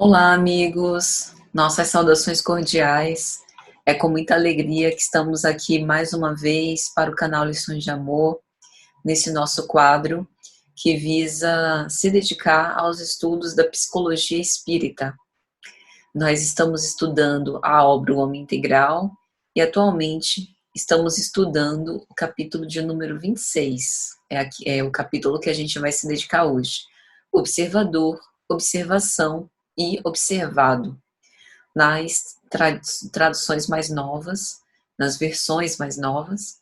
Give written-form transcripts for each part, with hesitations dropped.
Olá, amigos. Nossas saudações cordiais. É com muita alegria que estamos aqui mais uma vez para o canal Lições de Amor, nesse nosso quadro que visa se dedicar aos estudos da psicologia espírita. Nós estamos estudando a obra O Homem Integral e atualmente estamos estudando o capítulo de número 26. É o capítulo que a gente vai se dedicar hoje. Observador, observação e observado. Nas traduções mais novas, nas versões mais novas,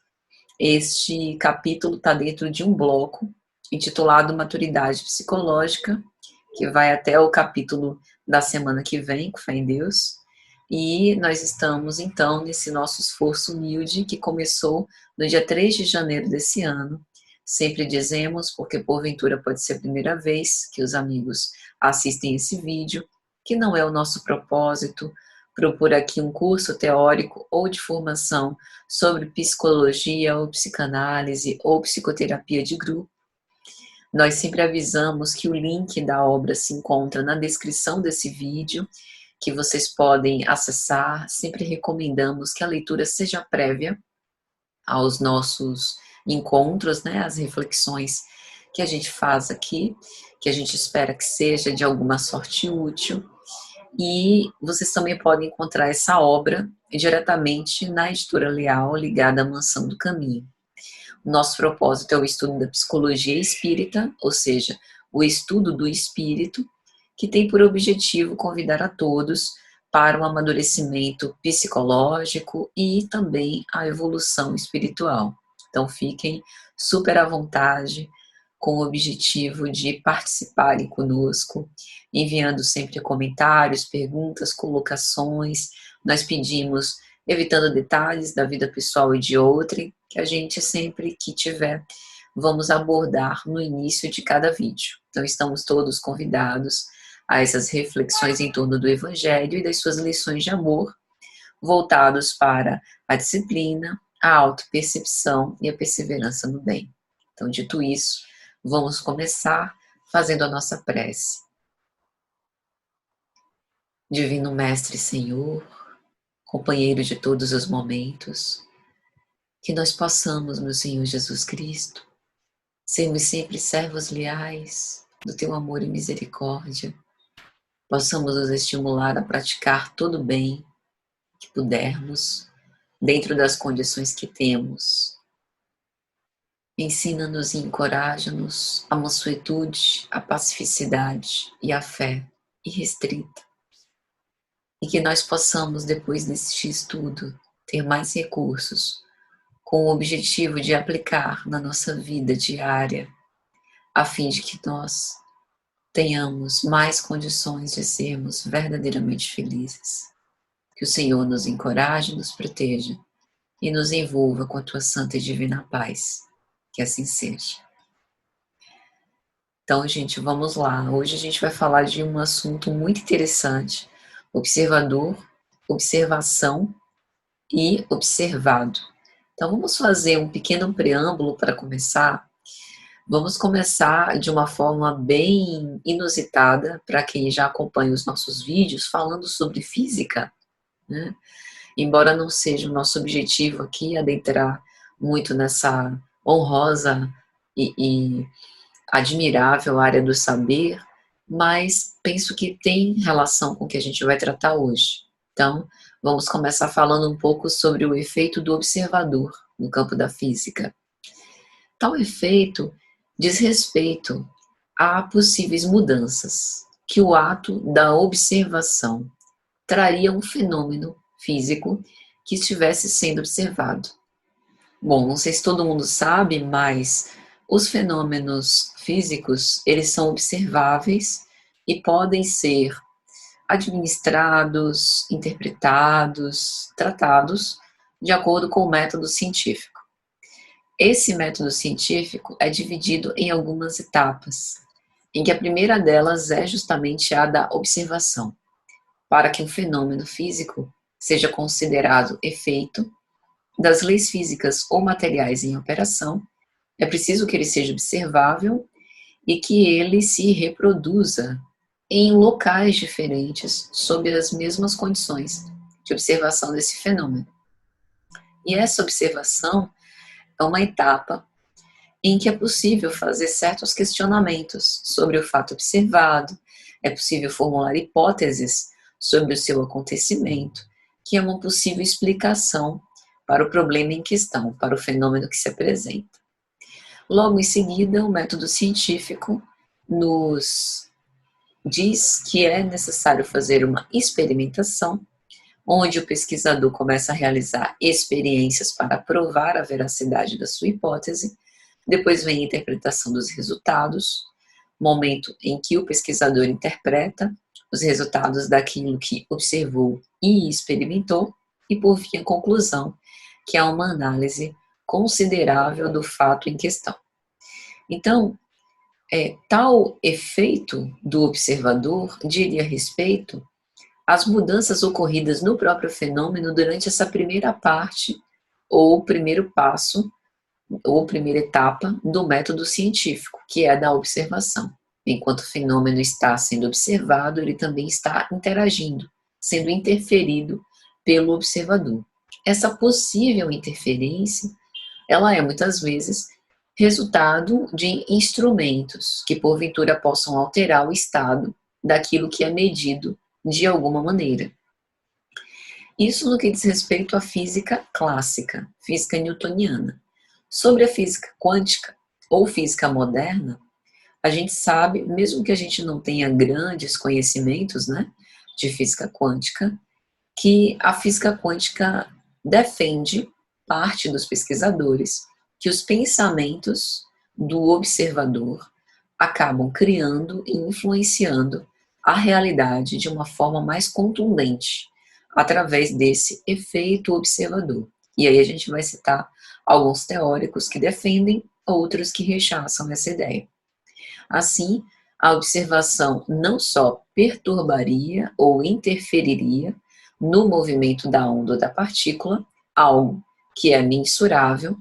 este capítulo está dentro de um bloco intitulado Maturidade Psicológica, que vai até o capítulo da semana que vem, com fé em Deus. E nós estamos, então, nesse nosso esforço humilde que começou no dia 3 de janeiro desse ano. Sempre dizemos, porque porventura pode ser a primeira vez que os amigos assistem esse vídeo, que não é o nosso propósito propor aqui um curso teórico ou de formação sobre psicologia ou psicanálise ou psicoterapia de grupo. Nós sempre avisamos que o link da obra se encontra na descrição desse vídeo, que vocês podem acessar. Sempre recomendamos que a leitura seja prévia aos nossos encontros, né, as reflexões que a gente faz aqui, que a gente espera que seja de alguma sorte útil. E vocês também podem encontrar essa obra diretamente na Editora Leal, ligada à Mansão do Caminho. O nosso propósito é o estudo da psicologia espírita, ou seja, o estudo do espírito, que tem por objetivo convidar a todos para o amadurecimento psicológico e também a evolução espiritual. Então fiquem super à vontade, com o objetivo de participarem conosco, enviando sempre comentários, perguntas, colocações. Nós pedimos, evitando detalhes da vida pessoal e de outrem, que a gente sempre que tiver, vamos abordar no início de cada vídeo. Então estamos todos convidados a essas reflexões em torno do Evangelho e das suas lições de amor, voltados para a disciplina, a autopercepção e a perseverança no bem. Então, dito isso, vamos começar fazendo a nossa prece. Divino Mestre Senhor, companheiro de todos os momentos, que nós possamos, meu Senhor Jesus Cristo, sermos sempre servos leais do Teu amor e misericórdia, possamos nos estimular a praticar todo o bem que pudermos, dentro das condições que temos. Ensina-nos e encoraja-nos a mansuetude, a pacificidade e a fé irrestrita. E que nós possamos, depois deste estudo, ter mais recursos, com o objetivo de aplicar na nossa vida diária, a fim de que nós tenhamos mais condições de sermos verdadeiramente felizes. Que o Senhor nos encoraje, nos proteja e nos envolva com a tua santa e divina paz. Que assim seja. Então, gente, vamos lá. Hoje a gente vai falar de um assunto muito interessante: observador, observação e observado. Então, vamos fazer um pequeno preâmbulo para começar. Vamos começar de uma forma bem inusitada, para quem já acompanha os nossos vídeos, falando sobre física, né? Embora não seja o nosso objetivo aqui adentrar muito nessa honrosa e admirável área do saber, mas penso que tem relação com o que a gente vai tratar hoje. Então, vamos começar falando um pouco sobre o efeito do observador no campo da física. Tal efeito diz respeito a possíveis mudanças que o ato da observação traria um fenômeno físico que estivesse sendo observado. Bom, não sei se todo mundo sabe, mas os fenômenos físicos, eles são observáveis e podem ser administrados, interpretados, tratados de acordo com o método científico. Esse método científico é dividido em algumas etapas, em que a primeira delas é justamente a da observação. Para que um fenômeno físico seja considerado efeito das leis físicas ou materiais em operação, é preciso que ele seja observável e que ele se reproduza em locais diferentes, sob as mesmas condições de observação desse fenômeno. E essa observação é uma etapa em que é possível fazer certos questionamentos sobre o fato observado, é possível formular hipóteses sobre o seu acontecimento, que é uma possível explicação para o problema em questão, para o fenômeno que se apresenta. Logo em seguida, o método científico nos diz que é necessário fazer uma experimentação, onde o pesquisador começa a realizar experiências para provar a veracidade da sua hipótese. Depois vem a interpretação dos resultados, momento em que o pesquisador interpreta os resultados daquilo que observou e experimentou, e por fim a conclusão, que é uma análise considerável do fato em questão. Então, tal efeito do observador diria respeito às mudanças ocorridas no próprio fenômeno durante essa primeira parte, ou primeiro passo, ou primeira etapa do método científico, que é a da observação. Enquanto o fenômeno está sendo observado, ele também está interagindo, sendo interferido pelo observador. Essa possível interferência, ela é muitas vezes resultado de instrumentos que porventura possam alterar o estado daquilo que é medido de alguma maneira. Isso no que diz respeito à física clássica, física newtoniana. Sobre a física quântica ou física moderna, a gente sabe, mesmo que a gente não tenha grandes conhecimentos, né, de física quântica, que a física quântica defende, parte dos pesquisadores, que os pensamentos do observador acabam criando e influenciando a realidade de uma forma mais contundente, através desse efeito observador. E aí a gente vai citar alguns teóricos que defendem, outros que rechaçam essa ideia. Assim, a observação não só perturbaria ou interferiria no movimento da onda ou da partícula, algo que é mensurável,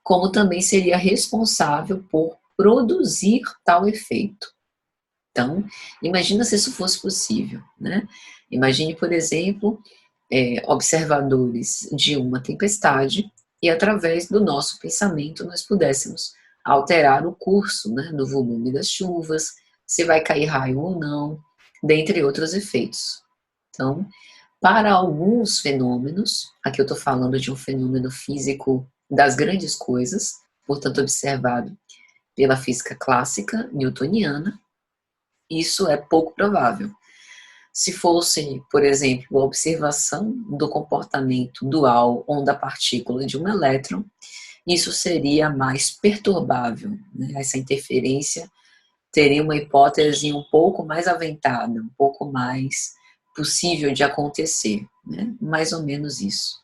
como também seria responsável por produzir tal efeito. Então, imagina se isso fosse possível, né? Imagine, por exemplo, observadores de uma tempestade e através do nosso pensamento nós pudéssemos alterar o curso, né, do volume das chuvas, se vai cair raio ou não, dentre outros efeitos. Então, para alguns fenômenos, aqui eu estou falando de um fenômeno físico das grandes coisas, portanto observado pela física clássica newtoniana, isso é pouco provável. Se fosse, por exemplo, a observação do comportamento dual onda-partícula de um elétron, isso seria mais perturbável, né? Essa interferência teria uma hipótese um pouco mais aventada, um pouco mais possível de acontecer, né? Mais ou menos isso.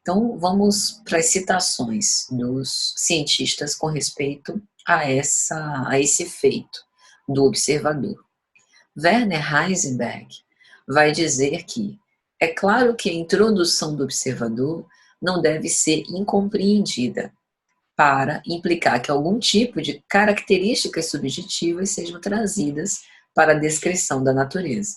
Então, vamos para as citações dos cientistas com respeito a esse efeito do observador. Werner Heisenberg vai dizer que é claro que a introdução do observador não deve ser incompreendida para implicar que algum tipo de características subjetivas sejam trazidas para a descrição da natureza.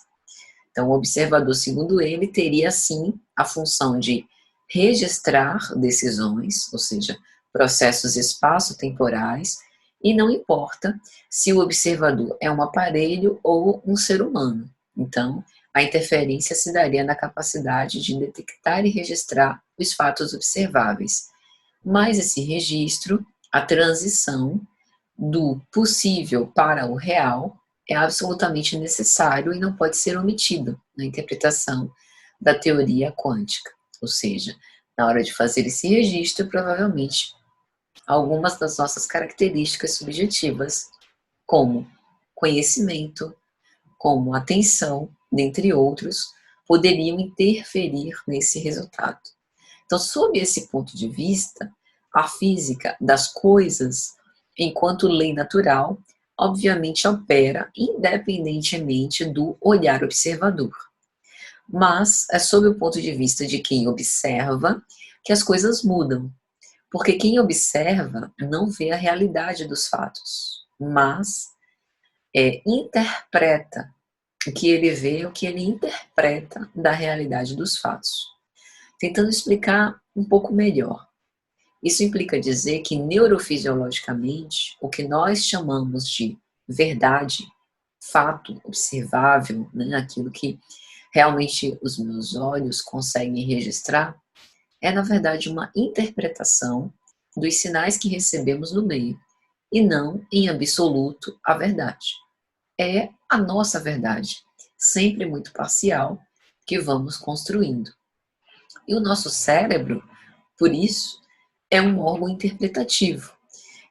Então, o observador, segundo ele, teria, sim, a função de registrar decisões, ou seja, processos espaço-temporais, e não importa se o observador é um aparelho ou um ser humano. Então, a interferência se daria na capacidade de detectar e registrar os fatos observáveis. Mas esse registro, a transição do possível para o real, é absolutamente necessário e não pode ser omitido na interpretação da teoria quântica. Ou seja, na hora de fazer esse registro, provavelmente algumas das nossas características subjetivas, como conhecimento, como atenção, dentre outros, poderiam interferir nesse resultado. Então, sob esse ponto de vista, a física das coisas, enquanto lei natural, obviamente opera independentemente do olhar observador. Mas é sob o ponto de vista de quem observa que as coisas mudam. Porque quem observa não vê a realidade dos fatos, mas interpreta o que ele vê, o que ele interpreta da realidade dos fatos. Tentando explicar um pouco melhor. Isso implica dizer que neurofisiologicamente, o que nós chamamos de verdade, fato observável, né, aquilo que realmente os meus olhos conseguem registrar, é na verdade uma interpretação dos sinais que recebemos no meio, e não, em absoluto, a verdade. É a nossa verdade, sempre muito parcial, que vamos construindo. E o nosso cérebro, por isso, é um órgão interpretativo.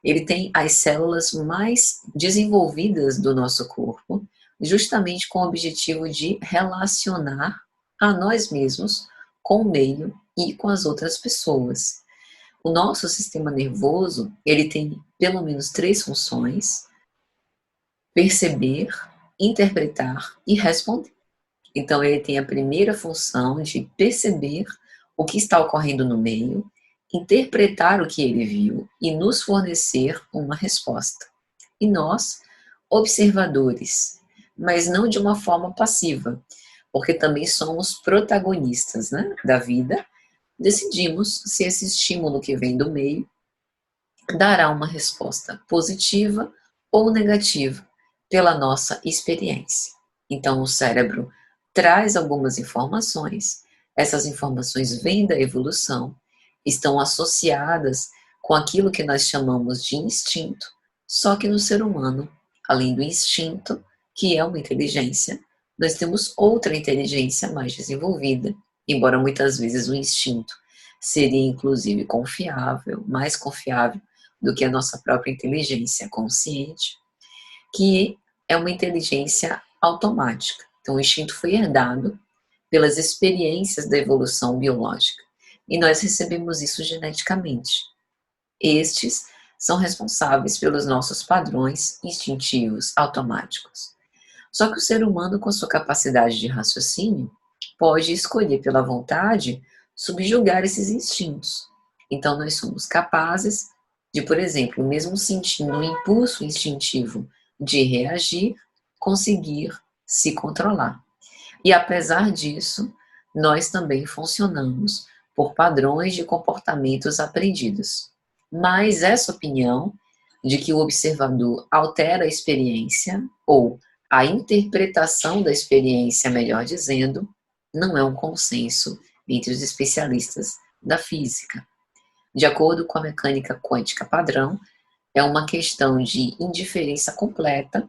Ele tem as células mais desenvolvidas do nosso corpo, justamente com o objetivo de relacionar a nós mesmos com o meio e com as outras pessoas. O nosso sistema nervoso, ele tem pelo menos 3 funções: perceber, interpretar e responder. Então, ele tem a primeira função de perceber o que está ocorrendo no meio, interpretar o que ele viu e nos fornecer uma resposta. E nós, observadores, mas não de uma forma passiva, porque também somos protagonistas, né, da vida, decidimos se esse estímulo que vem do meio dará uma resposta positiva ou negativa pela nossa experiência. Então, o cérebro traz algumas informações, essas informações vêm da evolução, estão associadas com aquilo que nós chamamos de instinto, só que no ser humano, além do instinto, que é uma inteligência, nós temos outra inteligência mais desenvolvida, embora muitas vezes o instinto seria inclusive confiável, mais confiável do que a nossa própria inteligência consciente, que é uma inteligência automática. Então, o instinto foi herdado pelas experiências da evolução biológica e nós recebemos isso geneticamente. Estes são responsáveis pelos nossos padrões instintivos automáticos. Só que o ser humano, com sua capacidade de raciocínio, pode escolher pela vontade subjugar esses instintos. Então, nós somos capazes de, por exemplo, mesmo sentindo um impulso instintivo de reagir, conseguir se controlar. E apesar disso, nós também funcionamos por padrões de comportamentos aprendidos. Mas essa opinião de que o observador altera a experiência, ou a interpretação da experiência, melhor dizendo, não é um consenso entre os especialistas da física. De acordo com a mecânica quântica padrão, é uma questão de indiferença completa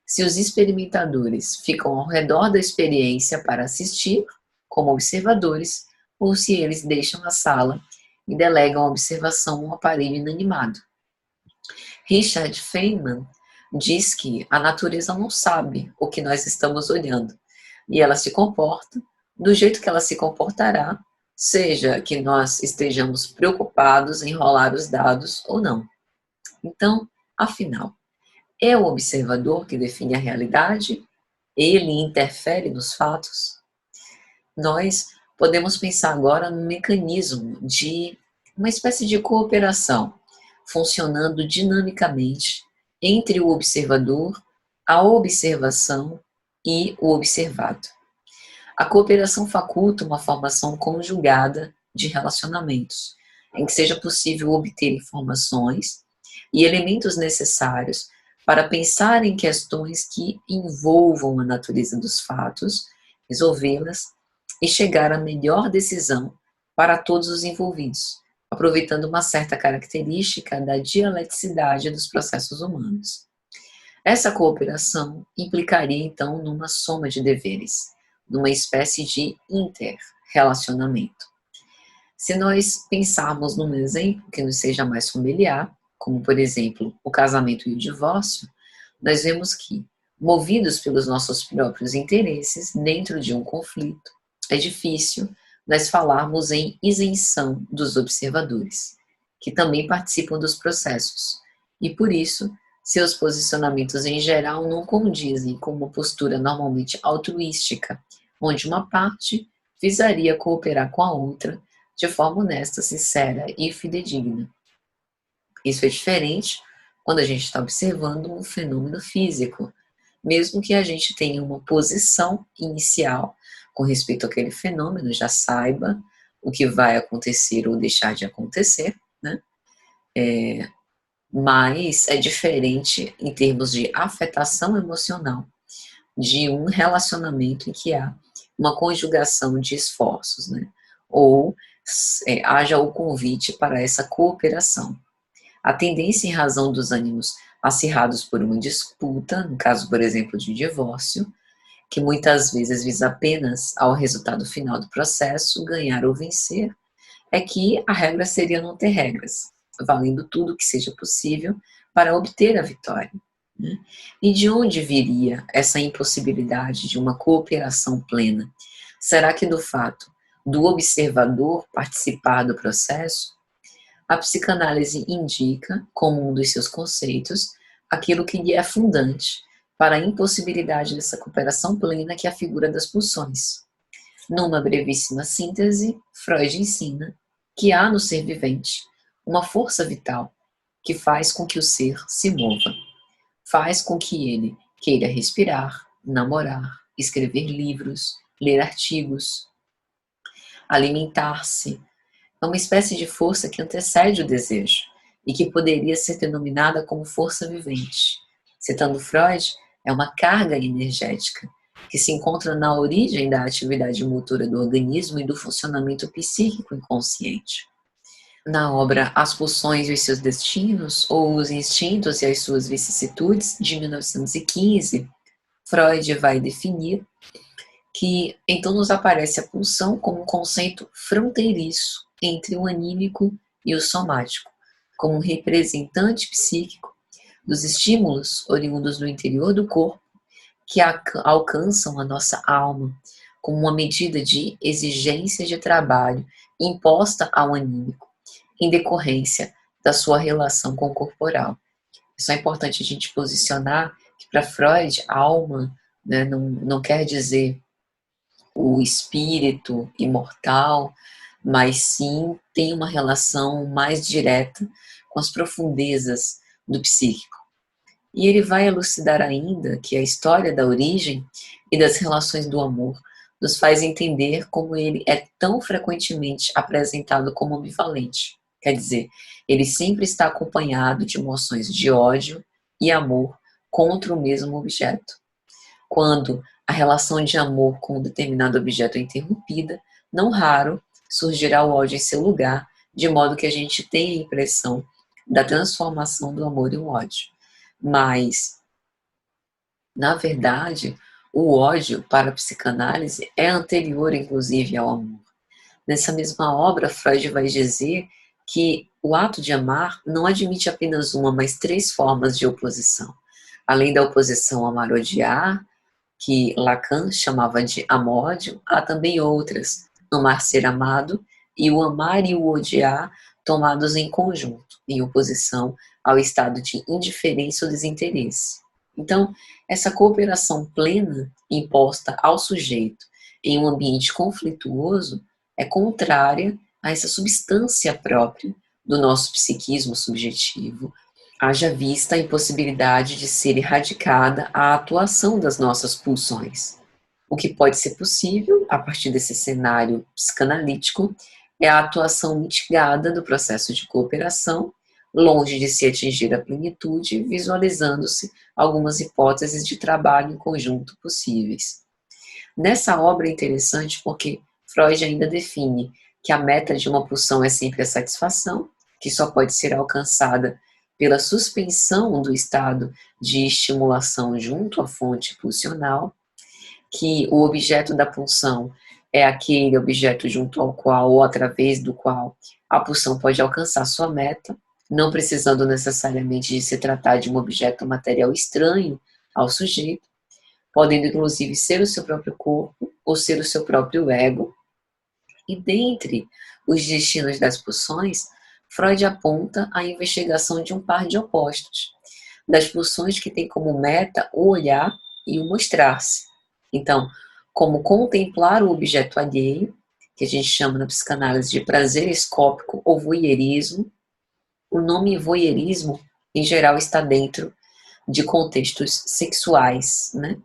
se os experimentadores ficam ao redor da experiência para assistir, como observadores, ou se eles deixam a sala e delegam a observação a um aparelho inanimado. Richard Feynman diz que a natureza não sabe o que nós estamos olhando, e ela se comporta do jeito que ela se comportará, seja que nós estejamos preocupados em rolar os dados ou não. Então, afinal, é o observador que define a realidade? Ele interfere nos fatos? Nós podemos pensar agora num mecanismo de uma espécie de cooperação, funcionando dinamicamente entre o observador, a observação e o observado. A cooperação faculta uma formação conjugada de relacionamentos, em que seja possível obter informações e elementos necessários para pensar em questões que envolvam a natureza dos fatos, resolvê-las e chegar à melhor decisão para todos os envolvidos, aproveitando uma certa característica da dialeticidade dos processos humanos. Essa cooperação implicaria, então, numa soma de deveres, numa espécie de inter-relacionamento. Se nós pensarmos num exemplo que nos seja mais familiar, como, por exemplo, o casamento e o divórcio, nós vemos que, movidos pelos nossos próprios interesses dentro de um conflito, é difícil nós falarmos em isenção dos observadores, que também participam dos processos, e por isso, seus posicionamentos em geral não condizem com uma postura normalmente altruística, onde uma parte visaria cooperar com a outra de forma honesta, sincera e fidedigna. Isso é diferente quando a gente está observando um fenômeno físico, mesmo que a gente tenha uma posição inicial com respeito àquele fenômeno, já saiba o que vai acontecer ou deixar de acontecer, né? Mas é diferente em termos de afetação emocional de um relacionamento em que há uma conjugação de esforços, né? Ou haja o convite para essa cooperação. A tendência em razão dos ânimos acirrados por uma disputa, no caso, por exemplo, de divórcio, que muitas vezes visa apenas ao resultado final do processo, ganhar ou vencer, é que a regra seria não ter regras, valendo tudo o que seja possível para obter a vitória. Né? E de onde viria essa impossibilidade de uma cooperação plena? Será que do fato do observador participar do processo? A psicanálise indica, como um dos seus conceitos, aquilo que lhe é fundante para a impossibilidade dessa cooperação plena, que é a figura das pulsões. Numa brevíssima síntese, Freud ensina que há no ser vivente uma força vital que faz com que o ser se mova, faz com que ele queira respirar, namorar, escrever livros, ler artigos, alimentar-se. É uma espécie de força que antecede o desejo e que poderia ser denominada como força vivente. Citando Freud, é uma carga energética que se encontra na origem da atividade motora do organismo e do funcionamento psíquico inconsciente. Na obra As Pulsões e os Seus Destinos, ou Os Instintos e as Suas Vicissitudes, de 1915, Freud vai definir que então nos aparece a pulsão como um conceito fronteiriço entre o anímico e o somático, como um representante psíquico dos estímulos oriundos do interior do corpo que alcançam a nossa alma, como uma medida de exigência de trabalho imposta ao anímico, em decorrência da sua relação com o corporal. Isso é importante a gente posicionar que para Freud, alma, né, não quer dizer o espírito imortal, mas sim tem uma relação mais direta com as profundezas do psíquico. E ele vai elucidar ainda que a história da origem e das relações do amor nos faz entender como ele é tão frequentemente apresentado como ambivalente. Quer dizer, ele sempre está acompanhado de emoções de ódio e amor contra o mesmo objeto. Quando a relação de amor com um determinado objeto é interrompida, não raro surgirá o ódio em seu lugar, de modo que a gente tem a impressão da transformação do amor em um ódio. Mas, na verdade, o ódio para a psicanálise é anterior, inclusive, ao amor. Nessa mesma obra, Freud vai dizer que o ato de amar não admite apenas uma, mas três formas de oposição. Além da oposição amar-odiar, que Lacan chamava de amódio, há também outras, amar ser amado, e o amar e o odiar tomados em conjunto, em oposição ao estado de indiferença ou desinteresse. Então, essa cooperação plena imposta ao sujeito em um ambiente conflituoso é contrária a essa substância própria do nosso psiquismo subjetivo, haja vista a impossibilidade de ser erradicada a atuação das nossas pulsões. O que pode ser possível, a partir desse cenário psicanalítico, é a atuação mitigada do processo de cooperação, longe de se atingir a plenitude, visualizando-se algumas hipóteses de trabalho em conjunto possíveis. Nessa obra é interessante porque Freud ainda define que a meta de uma pulsão é sempre a satisfação, que só pode ser alcançada pela suspensão do estado de estimulação junto à fonte pulsional, que o objeto da pulsão é aquele objeto junto ao qual ou através do qual a pulsão pode alcançar sua meta, não precisando necessariamente de se tratar de um objeto material estranho ao sujeito, podendo inclusive ser o seu próprio corpo ou ser o seu próprio ego. E dentre os destinos das pulsões, Freud aponta a investigação de um par de opostos, das pulsões que têm como meta o olhar e o mostrar-se. Então, como contemplar o objeto alheio, que a gente chama na psicanálise de prazer escópico ou voyeurismo. O nome voyeurismo, em geral, está dentro de contextos sexuais, né?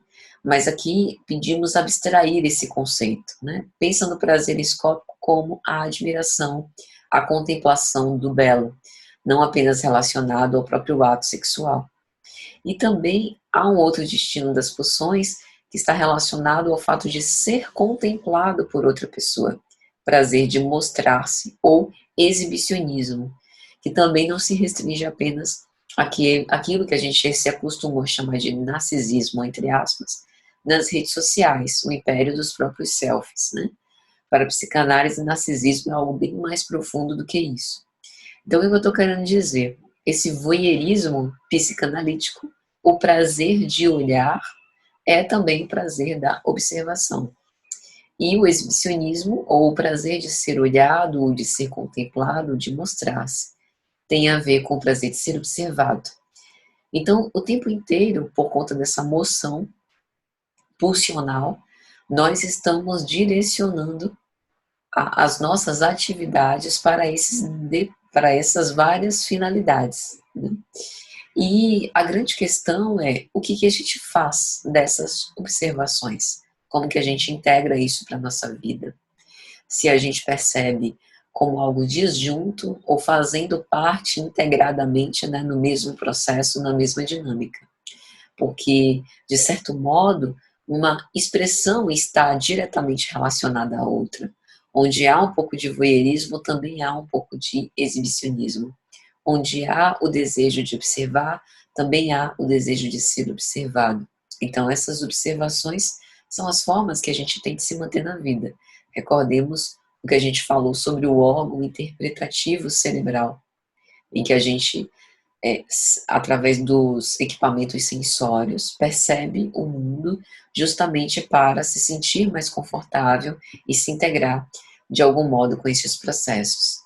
Mas aqui pedimos abstrair esse conceito, né? Pensa no prazer escópico como a admiração, a contemplação do belo, não apenas relacionado ao próprio ato sexual. E também há um outro destino das pulsões que está relacionado ao fato de ser contemplado por outra pessoa, prazer de mostrar-se ou exibicionismo, que também não se restringe apenas àquilo que a gente se acostumou a chamar de narcisismo, entre aspas, nas redes sociais, o império dos próprios selfies, né? Para a psicanálise, narcisismo é algo bem mais profundo do que isso. Então, o que eu estou querendo dizer? Esse voyeurismo psicanalítico, o prazer de olhar, é também o prazer da observação. E o exibicionismo, ou o prazer de ser olhado, ou de ser contemplado, de mostrar-se, tem a ver com o prazer de ser observado. Então, o tempo inteiro, por conta dessa moção pulsional, nós estamos direcionando as nossas atividades para essas várias finalidades, né? E a grande questão é o que a gente faz dessas observações, como que a gente integra isso para a nossa vida, se a gente percebe como algo disjunto ou fazendo parte integradamente, né, no mesmo processo, na mesma dinâmica. Porque, de certo modo, uma expressão está diretamente relacionada à outra. Onde há um pouco de voyeurismo, também há um pouco de exibicionismo. Onde há o desejo de observar, também há o desejo de ser observado. Então, essas observações são as formas que a gente tem de se manter na vida. Recordemos o que a gente falou sobre o órgão interpretativo cerebral, em que a gente, através dos equipamentos sensórios, percebe o mundo justamente para se sentir mais confortável e se integrar de algum modo com esses processos.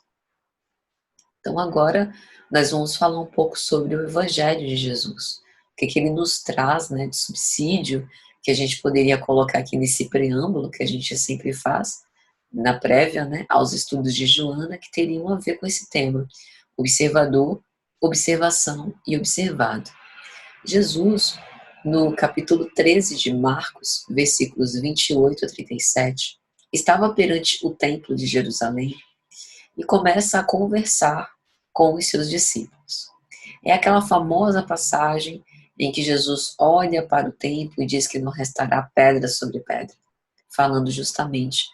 Então agora nós vamos falar um pouco sobre o Evangelho de Jesus, o que ele nos traz, né, de subsídio, que a gente poderia colocar aqui nesse preâmbulo que a gente sempre faz, na prévia, né, aos estudos de Joana, que teriam a ver com esse tema: observador, observação e observado. Jesus, no capítulo 13 de Marcos, versículos 28 a 37, estava perante o templo de Jerusalém e começa a conversar com os seus discípulos. É aquela famosa passagem em que Jesus olha para o templo e diz que não restará pedra sobre pedra, falando justamente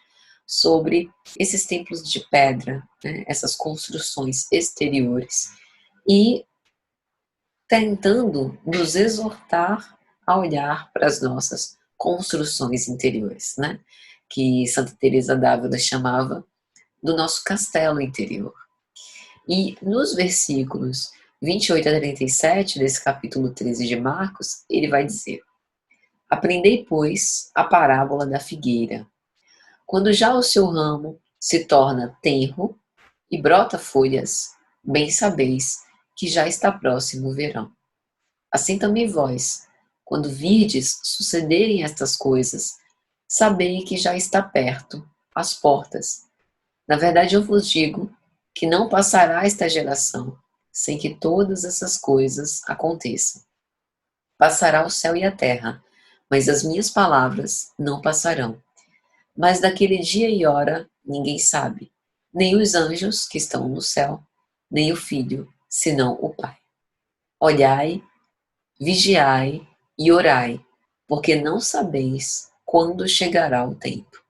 sobre esses templos de pedra, né, essas construções exteriores, e tentando nos exortar a olhar para as nossas construções interiores, né, que Santa Teresa d'Ávila chamava do nosso castelo interior. E nos versículos 28 a 37 desse capítulo 13 de Marcos, ele vai dizer: aprendei, pois, a parábola da figueira. Quando já o seu ramo se torna tenro e brota folhas, bem sabeis que já está próximo o verão. Assim também vós, quando virdes sucederem estas coisas, sabei que já está perto, às portas. Na verdade, eu vos digo que não passará esta geração sem que todas essas coisas aconteçam. Passará o céu e a terra, mas as minhas palavras não passarão. Mas daquele dia e hora ninguém sabe, nem os anjos que estão no céu, nem o Filho, senão o Pai. Olhai, vigiai e orai, porque não sabeis quando chegará o tempo.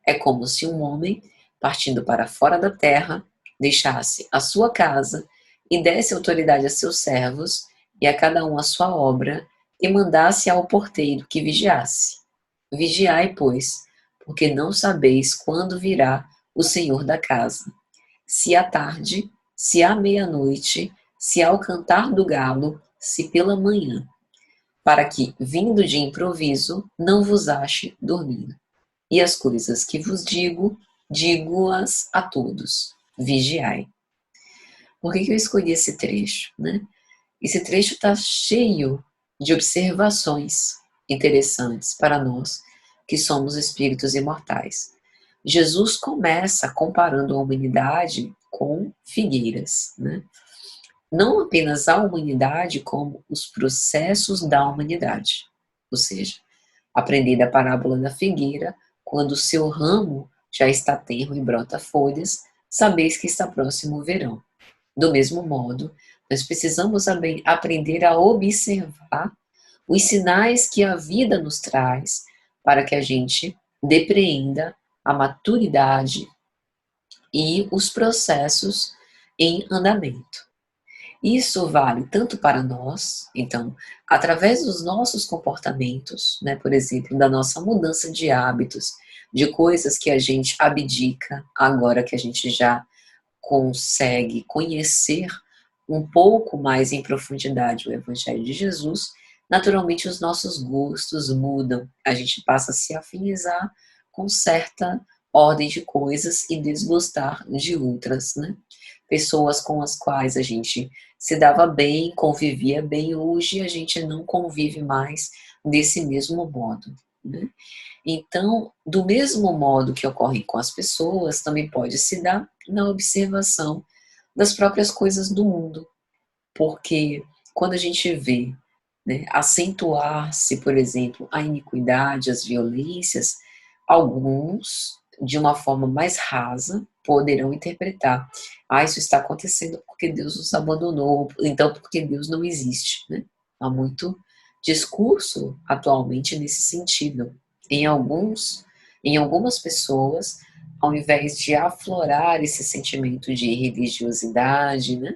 É como se um homem, partindo para fora da terra, deixasse a sua casa e desse autoridade a seus servos e a cada um a sua obra e mandasse ao porteiro que vigiasse. Vigiai, pois, porque não sabeis quando virá o Senhor da casa. Se à tarde, se à meia-noite, se ao cantar do galo, se pela manhã, para que, vindo de improviso, não vos ache dormindo. E as coisas que vos digo, digo-as a todos. Vigiai. Por que eu escolhi esse trecho, né? Esse trecho está cheio de observações interessantes para nós, que somos espíritos imortais. Jesus começa comparando a humanidade com figueiras, né? não apenas a humanidade, como os processos da humanidade. Ou seja, aprender da parábola da figueira, quando o seu ramo já está tenro e brota folhas, sabeis que está próximo o verão. Do mesmo modo, nós precisamos aprender a observar os sinais que a vida nos traz para que a gente depreenda a maturidade e os processos em andamento. Isso vale tanto para nós, então, através dos nossos comportamentos, né, por exemplo, da nossa mudança de hábitos, de coisas que a gente abdica agora que a gente já consegue conhecer um pouco mais em profundidade o Evangelho de Jesus, naturalmente os nossos gostos mudam, a gente passa a se afinizar com certa ordem de coisas e desgostar de outras, né? Pessoas com as quais a gente se dava bem, convivia bem, hoje a gente não convive mais desse mesmo modo, né? Então, do mesmo modo que ocorre com as pessoas, também pode se dar na observação das próprias coisas do mundo, porque quando a gente vê, né, acentuar-se, por exemplo, a iniquidade, as violências, alguns, de uma forma mais rasa, poderão interpretar: ah, isso está acontecendo porque Deus nos abandonou, então porque Deus não existe, né? Há muito discurso atualmente nesse sentido. Em alguns, em algumas pessoas, ao invés de aflorar esse sentimento de religiosidade, né?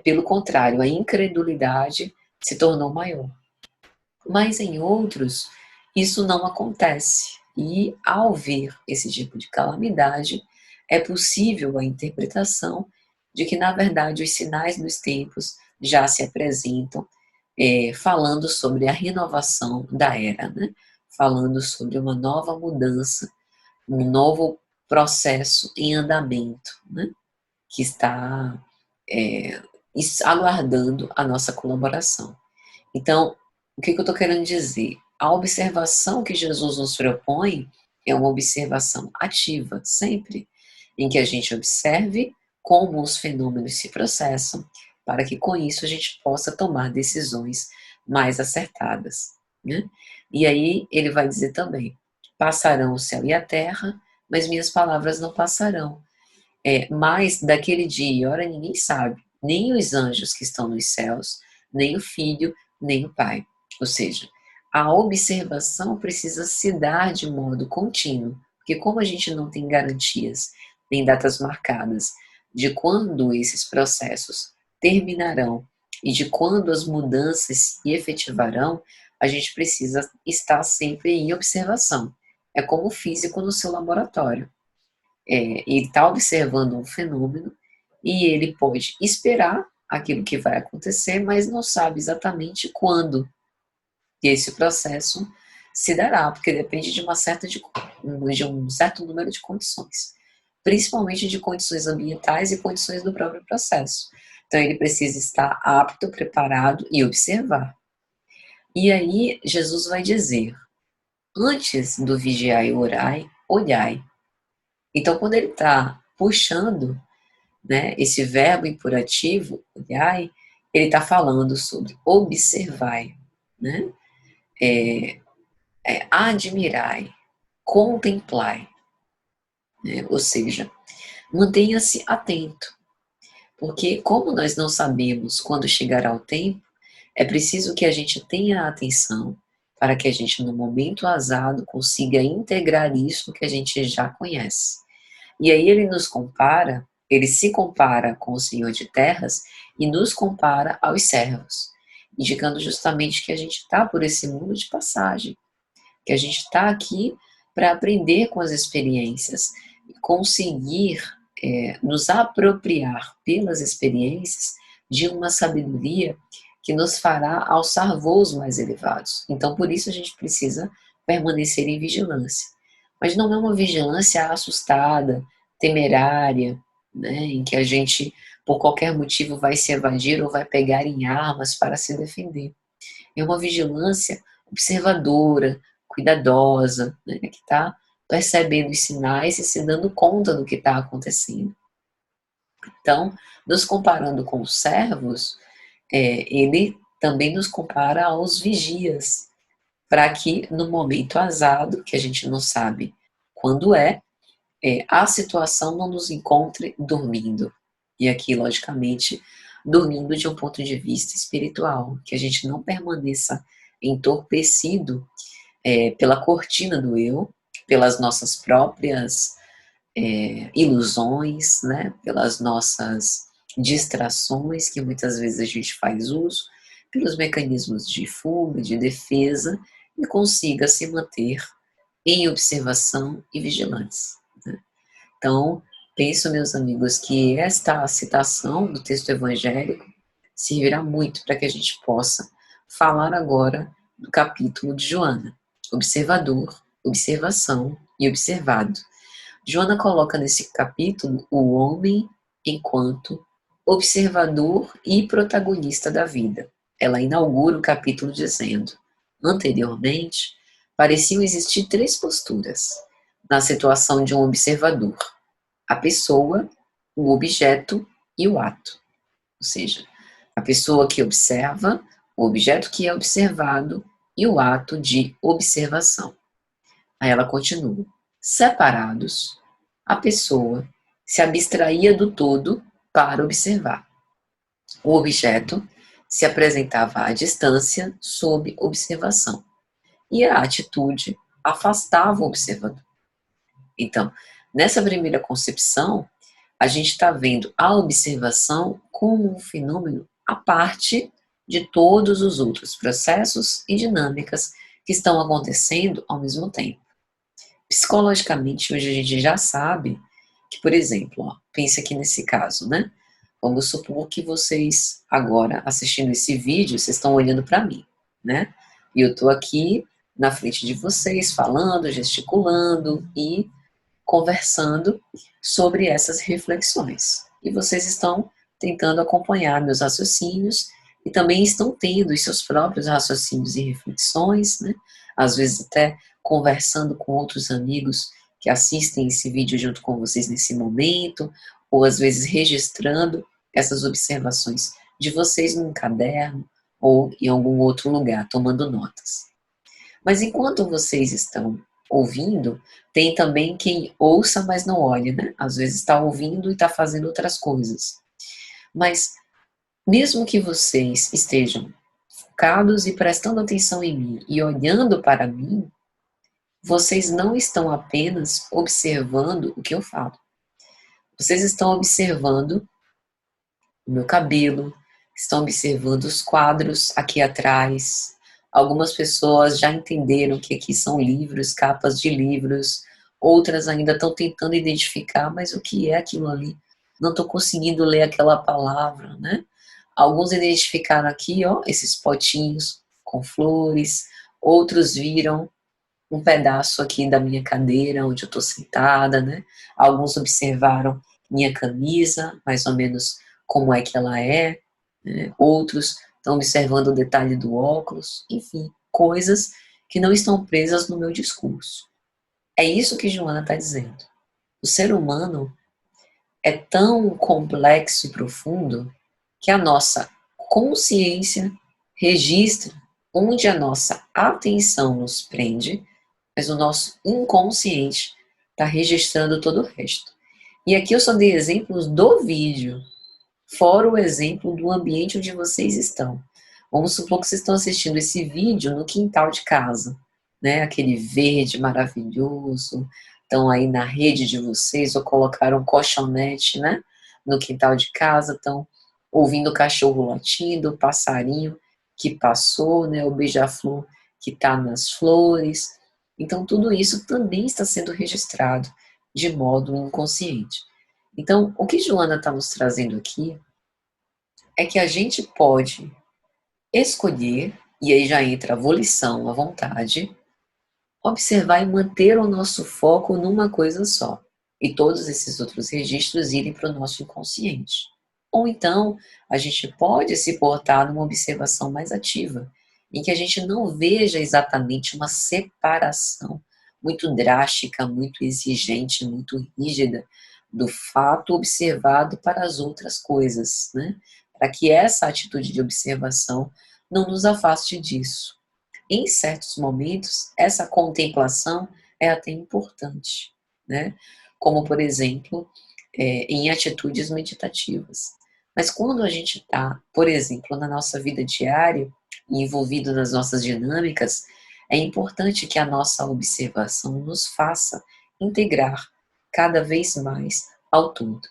Pelo contrário, a incredulidade se tornou maior. Mas em outros, isso não acontece. E ao ver esse tipo de calamidade, é possível a interpretação de que, na verdade, os sinais dos tempos já se apresentam, falando sobre a renovação da era, né? Falando sobre uma nova mudança, um novo processo em andamento, né? Que está é, aguardando a nossa colaboração. Então, o que eu estou querendo dizer? A observação que Jesus nos propõe é uma observação ativa, sempre, em que a gente observe como os fenômenos se processam, para que com isso a gente possa tomar decisões mais acertadas, né? E aí ele vai dizer também: passarão o céu e a terra, mas minhas palavras não passarão. Mas daquele dia e hora ninguém sabe, nem os anjos que estão nos céus, nem o Filho, nem o Pai. Ou seja, a observação precisa se dar de modo contínuo, porque como a gente não tem garantias, nem datas marcadas de quando esses processos terminarão e de quando as mudanças se efetivarão, a gente precisa estar sempre em observação. É como o físico no seu laboratório. Ele está observando um fenômeno e ele pode esperar aquilo que vai acontecer, mas não sabe exatamente quando esse processo se dará, porque depende de de um certo número de condições, principalmente de condições ambientais e condições do próprio processo. Então ele precisa estar apto, preparado e observar. E aí Jesus vai dizer: antes do vigiai e orai, olhai. Então quando ele está puxando, né, esse verbo imperativo, olhai, ele está falando sobre observai, né, admirai, contemplai, né, ou seja, mantenha-se atento, porque como nós não sabemos quando chegará o tempo, é preciso que a gente tenha atenção para que a gente, no momento azado, consiga integrar isso que a gente já conhece. E aí ele se compara com o Senhor de terras e nos compara aos servos, indicando justamente que a gente está por esse mundo de passagem, que a gente está aqui para aprender com as experiências e conseguir nos apropriar pelas experiências de uma sabedoria que nos fará alçar voos mais elevados. Então, por isso a gente precisa permanecer em vigilância. Mas não é uma vigilância assustada, temerária, né, em que a gente, por qualquer motivo, vai se evadir ou vai pegar em armas para se defender. É uma vigilância observadora, cuidadosa, né, que está percebendo os sinais e se dando conta do que está acontecendo. Então, nos comparando com os servos, ele também nos compara aos vigias, para que no momento azado, que a gente não sabe quando a situação não nos encontre dormindo. E aqui, logicamente, dormindo de um ponto de vista espiritual, que a gente não permaneça entorpecido pela cortina do eu, pelas nossas próprias ilusões, né? Pelas nossas distrações, que muitas vezes a gente faz uso, pelos mecanismos de fuga, de defesa, e consiga se manter em observação e vigilantes. Né? Então, penso, meus amigos, que esta citação do texto evangélico servirá muito para que a gente possa falar agora do capítulo de Joana, observador, observação e observado. Joana coloca nesse capítulo o homem enquanto observador e protagonista da vida. Ela inaugura o capítulo dizendo: anteriormente, pareciam existir três posturas na situação de um observador: a pessoa, o objeto e o ato. Ou seja, a pessoa que observa, o objeto que é observado e o ato de observação. Aí ela continua: separados, a pessoa se abstraía do todo para observar. O objeto se apresentava à distância sob observação, e a atitude afastava o observador. Então, nessa primeira concepção, a gente está vendo a observação como um fenômeno à parte de todos os outros processos e dinâmicas que estão acontecendo ao mesmo tempo. Psicologicamente, hoje a gente já sabe que, por exemplo, pensa aqui nesse caso, né? Vamos supor que vocês, agora, assistindo esse vídeo, vocês estão olhando para mim, né? E eu estou aqui na frente de vocês, falando, gesticulando e conversando sobre essas reflexões. E vocês estão tentando acompanhar meus raciocínios e também estão tendo os seus próprios raciocínios e reflexões, né? Às vezes até conversando com outros amigos que assistem esse vídeo junto com vocês nesse momento, ou às vezes registrando essas observações de vocês num caderno ou em algum outro lugar, tomando notas. Mas enquanto vocês estão ouvindo, tem também quem ouça, mas não olhe, né? Às vezes está ouvindo e está fazendo outras coisas. Mas mesmo que vocês estejam focados e prestando atenção em mim e olhando para mim, vocês não estão apenas observando o que eu falo. Vocês estão observando o meu cabelo, estão observando os quadros aqui atrás. Algumas pessoas já entenderam que aqui são livros, capas de livros. Outras ainda estão tentando identificar, mas o que é aquilo ali? Não estou conseguindo ler aquela palavra, né? Alguns identificaram aqui, ó, esses potinhos com flores. Outros viram um pedaço aqui da minha cadeira, onde eu estou sentada, né? Alguns observaram minha camisa, mais ou menos como é que ela é, né? Outros estão observando o detalhe do óculos, enfim, coisas que não estão presas no meu discurso. É isso que Joana está dizendo. O ser humano é tão complexo e profundo que a nossa consciência registra onde a nossa atenção nos prende, mas o nosso inconsciente está registrando todo o resto. E aqui eu só dei exemplos do vídeo, fora o exemplo do ambiente onde vocês estão. Vamos supor que vocês estão assistindo esse vídeo no quintal de casa, né? Aquele verde maravilhoso, estão aí na rede de vocês, ou colocaram um colchonete, né? No quintal de casa, estão ouvindo o cachorro latindo, o passarinho que passou, né? O beija-flor que está nas flores. Então, tudo isso também está sendo registrado de modo inconsciente. Então, o que Joana está nos trazendo aqui é que a gente pode escolher, e aí já entra a volição, a vontade, observar e manter o nosso foco numa coisa só, e todos esses outros registros irem para o nosso inconsciente. Ou então, a gente pode se portar numa observação mais ativa, em que a gente não veja exatamente uma separação muito drástica, muito exigente, muito rígida, do fato observado para as outras coisas, né? Para que essa atitude de observação não nos afaste disso. Em certos momentos, essa contemplação é até importante, né? Como, por exemplo, em atitudes meditativas. Mas quando a gente está, por exemplo, na nossa vida diária, envolvido nas nossas dinâmicas, é importante que a nossa observação nos faça integrar cada vez mais ao todo.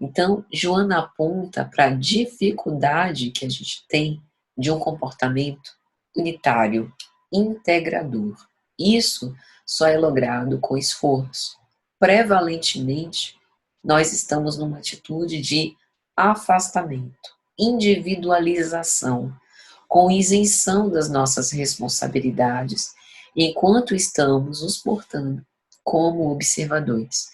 Então, Joana aponta para a dificuldade que a gente tem de um comportamento unitário, integrador. Isso só é logrado com esforço. Prevalentemente, nós estamos numa atitude de afastamento, individualização, com isenção das nossas responsabilidades, enquanto estamos nos portando como observadores.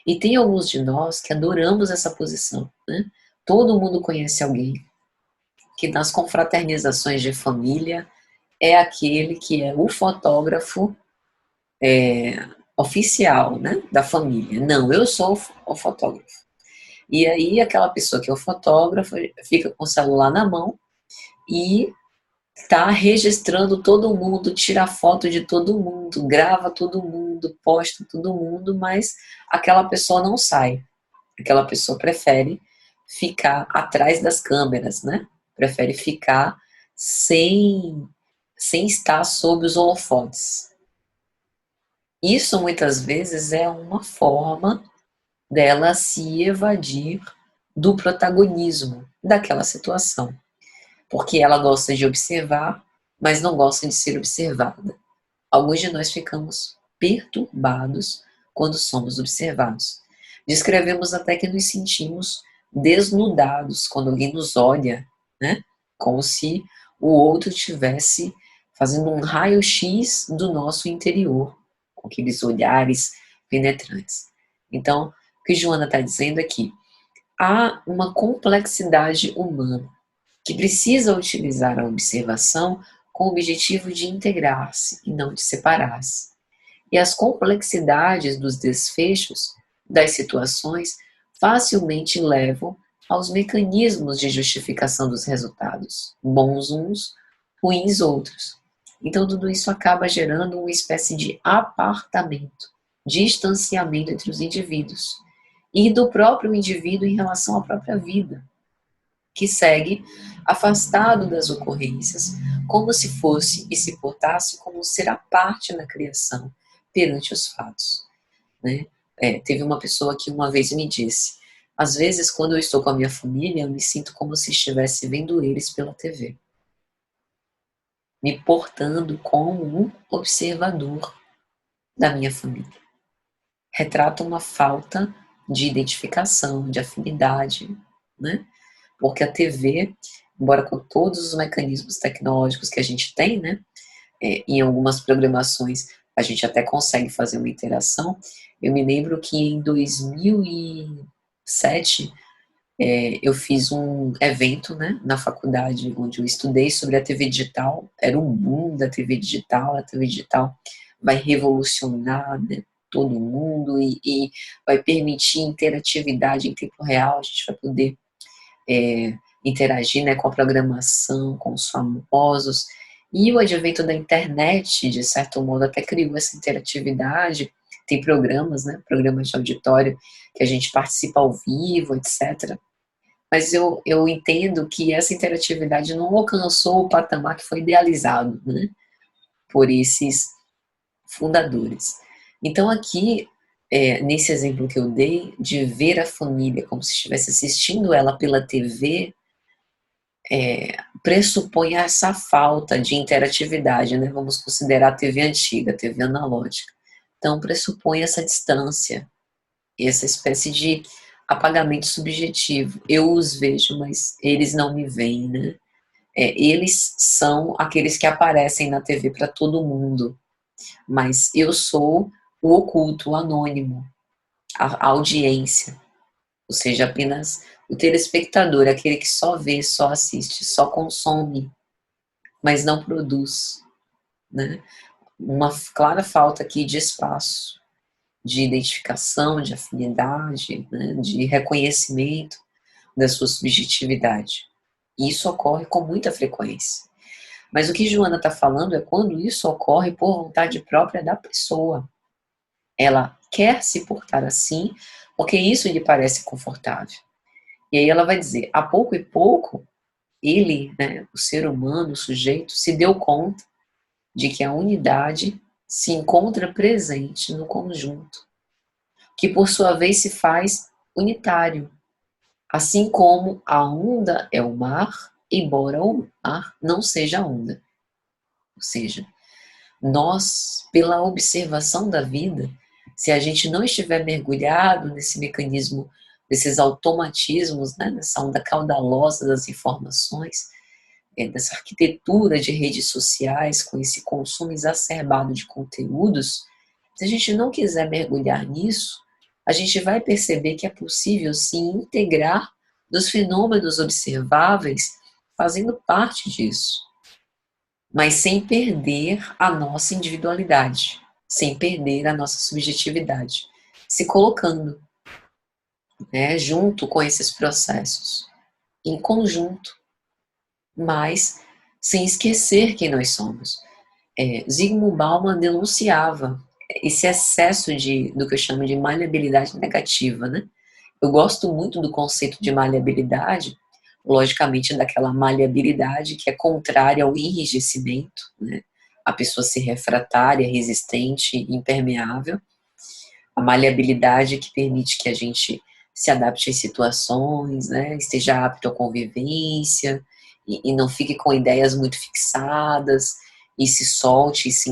E tem alguns de nós que adoramos essa posição, né? Todo mundo conhece alguém que nas confraternizações de família é aquele que é o fotógrafo oficial, né, da família. Não, eu sou o fotógrafo. E aí aquela pessoa que é o fotógrafo fica com o celular na mão e tá registrando todo mundo, tira foto de todo mundo, grava todo mundo, posta todo mundo, mas aquela pessoa não sai. Aquela pessoa prefere ficar atrás das câmeras, né? Prefere ficar sem estar sob os holofotes. Isso muitas vezes é uma forma dela se evadir do protagonismo daquela situação, porque ela gosta de observar, mas não gosta de ser observada. Alguns de nós ficamos perturbados quando somos observados. Descrevemos até que nos sentimos desnudados quando alguém nos olha, né? Como se o outro estivesse fazendo um raio-x do nosso interior, com aqueles olhares penetrantes. Então, o que Joana está dizendo é que há uma complexidade humana que precisa utilizar a observação com o objetivo de integrar-se e não de separar-se. E as complexidades dos desfechos das situações facilmente levam aos mecanismos de justificação dos resultados, bons uns, ruins outros. Então, tudo isso acaba gerando uma espécie de apartamento, distanciamento entre os indivíduos e do próprio indivíduo em relação à própria vida, que segue afastado das ocorrências, como se fosse e se portasse como um ser à parte na criação perante os fatos, né? Teve uma pessoa que uma vez me disse: às vezes, quando eu estou com a minha família, eu me sinto como se estivesse vendo eles pela TV, me portando como um observador da minha família. Retrata uma falta de identificação, de afinidade, né? Porque a TV, embora com todos os mecanismos tecnológicos que a gente tem, né, em algumas programações a gente até consegue fazer uma interação. Eu me lembro que em 2007 eu fiz um evento, né, na faculdade onde eu estudei sobre a TV digital. Era um boom da TV digital. A TV digital vai revolucionar, né, todo mundo e vai permitir interatividade em tempo real. A gente vai poder interagir, né, com a programação, com os famosos. E o advento da internet, de certo modo, até criou essa interatividade. Tem programas, né, programas de auditório que a gente participa ao vivo, etc. Mas eu entendo que essa interatividade não alcançou o patamar que foi idealizado, né, por esses fundadores. Então aqui, nesse exemplo que eu dei, de ver a família como se estivesse assistindo ela pela TV, pressupõe essa falta de interatividade, né? Vamos considerar a TV antiga, a TV analógica. Então, pressupõe essa distância, essa espécie de apagamento subjetivo. Eu os vejo, mas eles não me veem, né? Eles são aqueles que aparecem na TV para todo mundo, mas eu sou o oculto, o anônimo, a audiência, ou seja, apenas o telespectador, aquele que só vê, só assiste, só consome, mas não produz, né? Uma clara falta aqui de espaço. de identificação, de afinidade, né, de reconhecimento da sua subjetividade. E isso ocorre com muita frequência. Mas o que Joana está falando é quando isso ocorre por vontade própria da pessoa. Ela quer se portar assim, porque isso lhe parece confortável. E aí ela vai dizer, a pouco e pouco, ele, né, o ser humano, o sujeito, se deu conta de que a unidade se encontra presente no conjunto, que por sua vez se faz unitário, assim como a onda é o mar, embora o mar não seja onda. Ou seja, nós, pela observação da vida, se a gente não estiver mergulhado nesse mecanismo, desses automatismos, né, nessa onda caudalosa das informações, dessa arquitetura de redes sociais, com esse consumo exacerbado de conteúdos, se a gente não quiser mergulhar nisso, a gente vai perceber que é possível se integrar dos fenômenos observáveis fazendo parte disso, mas sem perder a nossa individualidade, sem perder a nossa subjetividade, se colocando, né, junto com esses processos, em conjunto, mas sem esquecer quem nós somos. Zygmunt Bauman denunciava esse excesso do que eu chamo de maleabilidade negativa, né? Eu gosto muito do conceito de maleabilidade, logicamente daquela maleabilidade que é contrária ao enrijecimento, né? A pessoa ser refratária, resistente, impermeável. A maleabilidade que permite que a gente se adapte às situações, né? Esteja apto à convivência e não fique com ideias muito fixadas e se solte e se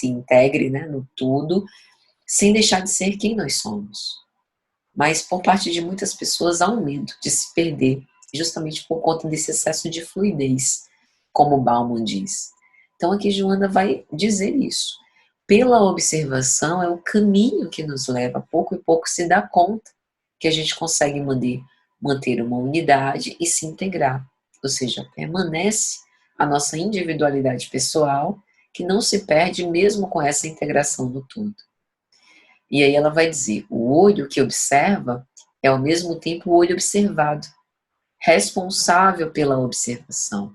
integre, né, no tudo, sem deixar de ser quem nós somos. Mas por parte de muitas pessoas há um medo de se perder, justamente por conta desse excesso de fluidez, como Bauman diz. Então aqui Joana vai dizer isso. Pela observação é o caminho que nos leva, a pouco e pouco, se dar conta que a gente consegue manter uma unidade e se integrar. Ou seja, permanece a nossa individualidade pessoal, que não se perde mesmo com essa integração no todo. E aí ela vai dizer, o olho que observa é ao mesmo tempo o olho observado, responsável pela observação.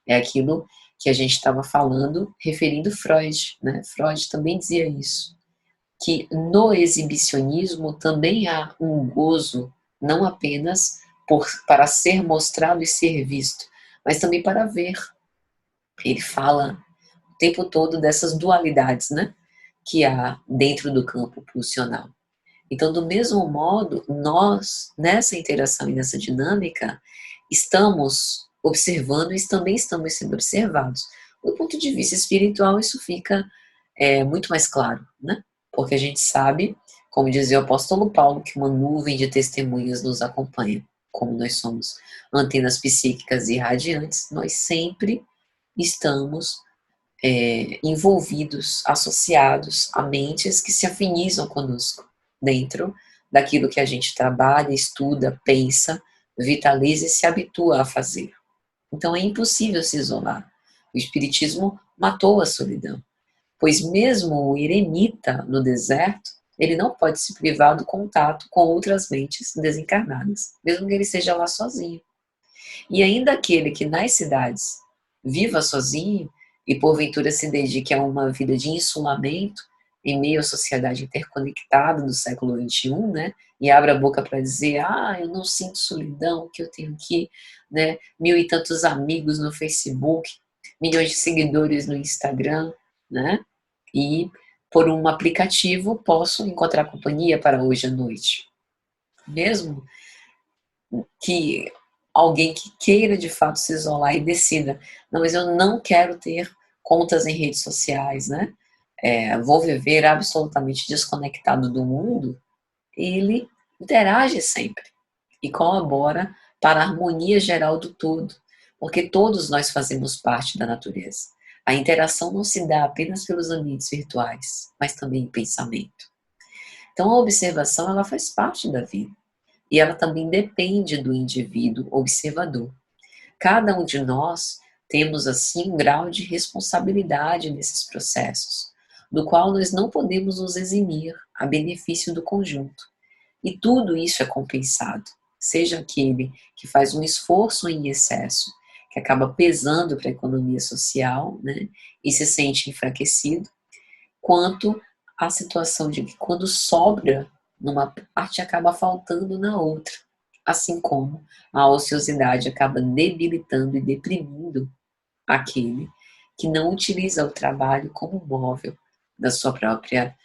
É aquilo que a gente estava falando, referindo Freud, né? Freud também dizia isso, que no exibicionismo também há um gozo, não apenas para ser mostrado e ser visto, mas também para ver. Ele fala o tempo todo dessas dualidades, né, que há dentro do campo pulsional. Então, do mesmo modo, nós, nessa interação e nessa dinâmica, estamos observando e também estamos sendo observados. Do ponto de vista espiritual, isso fica muito mais claro, né? Porque a gente sabe, como dizia o apóstolo Paulo, que uma nuvem de testemunhas nos acompanha. Como nós somos antenas psíquicas irradiantes, nós sempre estamos envolvidos, associados a mentes que se afinizam conosco, dentro daquilo que a gente trabalha, estuda, pensa, vitaliza e se habitua a fazer. Então é impossível se isolar. O Espiritismo matou a solidão, pois mesmo o eremita no deserto, ele não pode se privar do contato com outras mentes desencarnadas, mesmo que ele esteja lá sozinho. E ainda aquele que nas cidades viva sozinho e porventura se dedique a uma vida de insulamento em meio à sociedade interconectada do século XXI, né? E abra a boca para dizer, eu não sinto solidão, que eu tenho aqui, né? 1.000 e tantos amigos no Facebook, milhões de seguidores no Instagram, né? E por um aplicativo posso encontrar companhia para hoje à noite. Mesmo que alguém que queira de fato se isolar e decida, não, mas eu não quero ter contas em redes sociais, né? Vou viver absolutamente desconectado do mundo, ele interage sempre e colabora para a harmonia geral do todo, porque todos nós fazemos parte da natureza. A interação não se dá apenas pelos ambientes virtuais, mas também em pensamento. Então a observação ela faz parte da vida. E ela também depende do indivíduo observador. Cada um de nós temos, assim, um grau de responsabilidade nesses processos. do qual nós não podemos nos eximir a benefício do conjunto. E tudo isso é compensado, seja aquele que faz um esforço em excesso, que acaba pesando para a economia social, né, e se sente enfraquecido, quanto a situação de que quando sobra numa parte acaba faltando na outra, assim como a ociosidade acaba debilitando e deprimindo aquele que não utiliza o trabalho como móvel da sua própria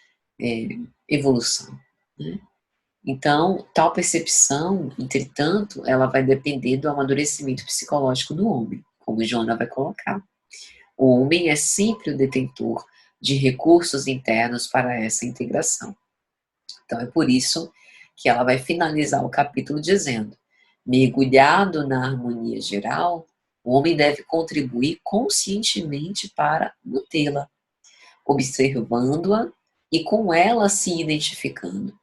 é, evolução, né? Então, tal percepção, entretanto, ela vai depender do amadurecimento psicológico do homem, como Joana vai colocar. O homem é sempre o detentor de recursos internos para essa integração. Então, é por isso que ela vai finalizar o capítulo dizendo: mergulhado na harmonia geral, o homem deve contribuir conscientemente para mantê-la, observando-a e com ela se identificando,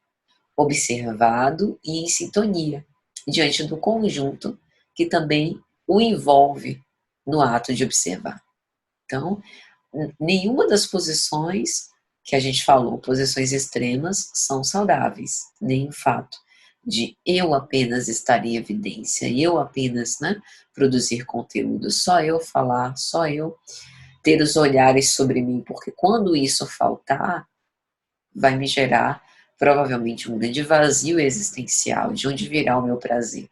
observado e em sintonia, diante do conjunto que também o envolve no ato de observar. Então, nenhuma das posições que a gente falou, posições extremas, são saudáveis, nem o fato de eu apenas estar em evidência, eu apenas, né, produzir conteúdo, só eu falar, só eu ter os olhares sobre mim, porque quando isso faltar, vai me gerar provavelmente um grande vazio existencial, de onde virá o meu prazer.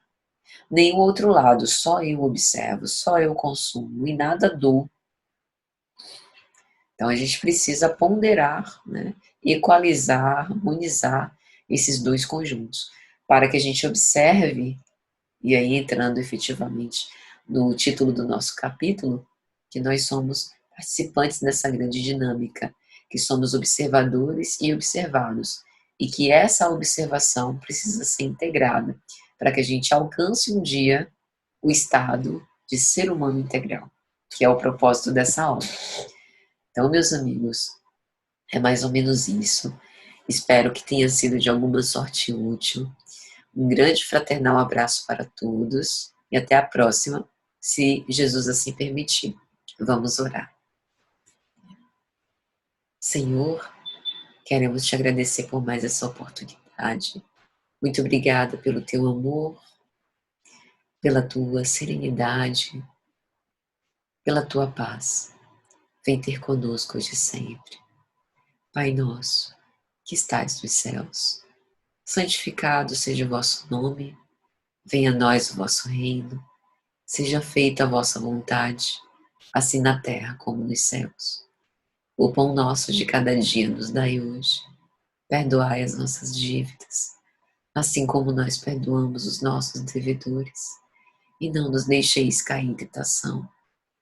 Nem o outro lado, só eu observo, só eu consumo e nada dou. Então a gente precisa ponderar, né, equalizar, harmonizar esses dois conjuntos, para que a gente observe, e aí entrando efetivamente no título do nosso capítulo, que nós somos participantes dessa grande dinâmica, que somos observadores e observados, e que essa observação precisa ser integrada para que a gente alcance um dia o estado de ser humano integral, que é o propósito dessa aula. Então, meus amigos, é mais ou menos isso. Espero que tenha sido de alguma sorte útil. Um grande fraternal abraço para todos e até a próxima, se Jesus assim permitir. Vamos orar. Senhor, queremos te agradecer por mais essa oportunidade. Muito obrigada pelo teu amor, pela tua serenidade, pela tua paz. Vem ter conosco hoje e sempre. Pai nosso, que estais nos céus, santificado seja o vosso nome, venha a nós o vosso reino, seja feita a vossa vontade, assim na terra como nos céus. O pão nosso de cada dia nos dai hoje, perdoai as nossas dívidas, assim como nós perdoamos os nossos devedores, e não nos deixeis cair em tentação,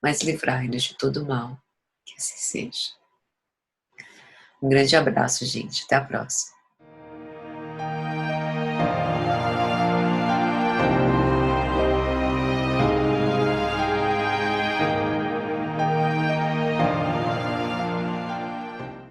mas livrai-nos de todo mal, que assim seja. Um grande abraço, gente, até a próxima.